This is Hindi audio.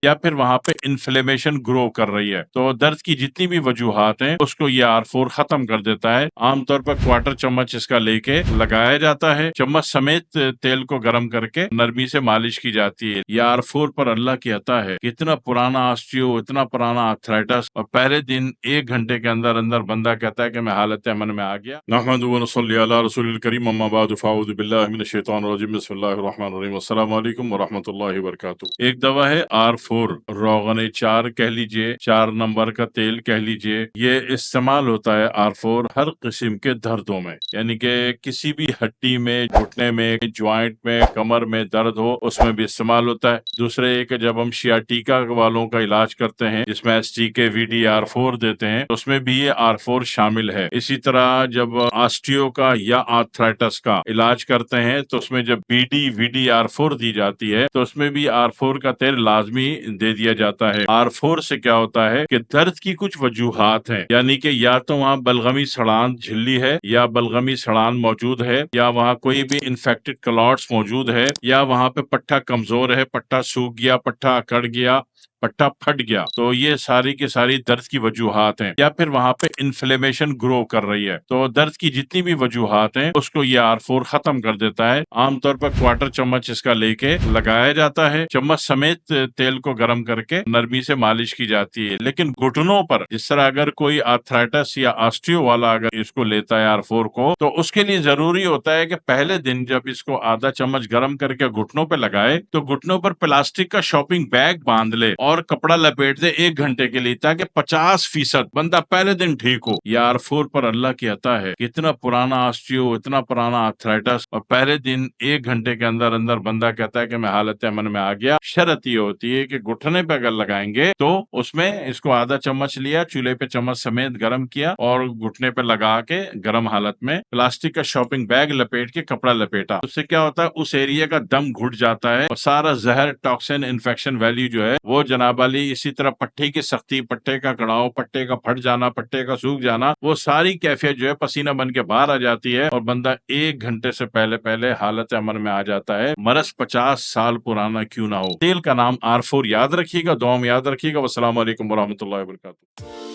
या फिर वहाँ पे इन्फ्लेमेशन ग्रो कर रही है। तो दर्द की जितनी भी वजूहात हैं उसको ये R4 खत्म कर देता है। आमतौर पर क्वार्टर चम्मच इसका लेके लगाया जाता है। चम्मच समेत तेल को गर्म करके नरमी से मालिश की जाती है। ये R4 पर अल्लाह की अता है। इतना पुराना ऑस्टियो, इतना पुराना आर्थराइटिस, और पहले दिन 1 घंटे के अंदर अंदर बंदा कहता है कि मैं हालत अमन में आ गया। नहमदुहु व नसल्ली अला रसूलिल करीम, अम्मा बाद, फ़अऊज़ु बिल्लाहि मिनश शैतानिर रजीम, बिस्मिल्लाहिर रहमानिर रहीम, अस्सलामु अलैकुम व रहमतुल्लाहि व बरकातुहू। एक दवा है R4, रोगन 4 कह लीजिए, 4 नंबर का तेल कह लीजिए। ये इस्तेमाल होता है R4 हर किस्म के दर्दों में, यानी कि किसी भी हड्डी में, घुटने में, ज्वाइंट में, कमर में दर्द हो उसमें भी इस्तेमाल होता है। दूसरे एक जब हम शियाटिका वालों का इलाज करते हैं जिसमें STK VD R4 देते हैं, उसमें भी ये R4 शामिल है। इसी तरह जब ऑस्टियो का या आर्थराइटिस का इलाज करते हैं तो उसमें जब BD VD R4 दी जाती है तो उसमें भी R4 का तेल लाजमी दे दिया जाता है। R4 से क्या होता है कि दर्द की कुछ वजूहात हैं, यानी कि या तो वहाँ बलगमी सड़ान झिल्ली है, या बलगमी सड़ान मौजूद है, या वहाँ कोई भी इन्फेक्टेड क्लॉट्स मौजूद है, या वहाँ पे पट्टा कमजोर है, पट्टा सूख गया, पट्टा अकड़ गया, पट्टा फट गया। तो ये सारी की सारी दर्द की वजूहात हैं। या फिर वहाँ पे इन्फ्लेमेशन ग्रो कर रही है। तो दर्द की जितनी भी वजूहात हैं उसको ये R4 खत्म कर देता है। आमतौर पर क्वार्टर चम्मच इसका लेके लगाया जाता है। चम्मच समेत तेल को गर्म करके नरमी से मालिश की जाती है। लेकिन घुटनों पर, जिस तरह अगर कोई आर्थराइटिस या ऑस्टियो वाला अगर इसको लेता है R4 को, तो उसके लिए जरूरी होता है कि पहले दिन जब इसको आधा चम्मच गर्म करके घुटनों पे लगाए तो घुटनों पर प्लास्टिक का शॉपिंग बैग बांध ले और कपड़ा लपेट दे 1 घंटे के लिए, ताकि 50% बंदा पहले दिन ठीक हो। ये R4 पर अल्लाह की अता है। इतना पुराना ऑस्टियो, इतना पुराना आर्थराइटिस, और पहले दिन 1 घंटे के अंदर अंदर बंदा कहता है कि मैं हालत अमन में आ गया। शर्त ये होती है कि घुटने पे अगर लगाएंगे तो उसमें इसको आधा चम्मच लिया, चूल्हे पे चम्मच समेत गर्म किया और घुटने पे लगा के गर्म हालत में प्लास्टिक का शॉपिंग बैग लपेट के कपड़ा लपेटा। उससे क्या होता है, उस एरिया का दम घुट जाता है और सारा जहर, टॉक्सिन, इन्फेक्शन वैल्यू जो है वो जनाब वाली, इसी तरह पट्टे की सख्ती, पट्टे का कड़ाव, पट्टे का फट जाना, पट्टे का सूख जाना, वो सारी कैफियत जो है पसीना बन के बाहर आ जाती है और बंदा 1 घंटे से पहले पहले हालत अमन में आ जाता है। मरज 50 साल पुराना क्यों ना हो। तेल का नाम R4 याद रखिएगा, दुआ में याद रखिएगा। वस्सलाम वालेकुम वरहमतुल्लाहि वबरकातुहू।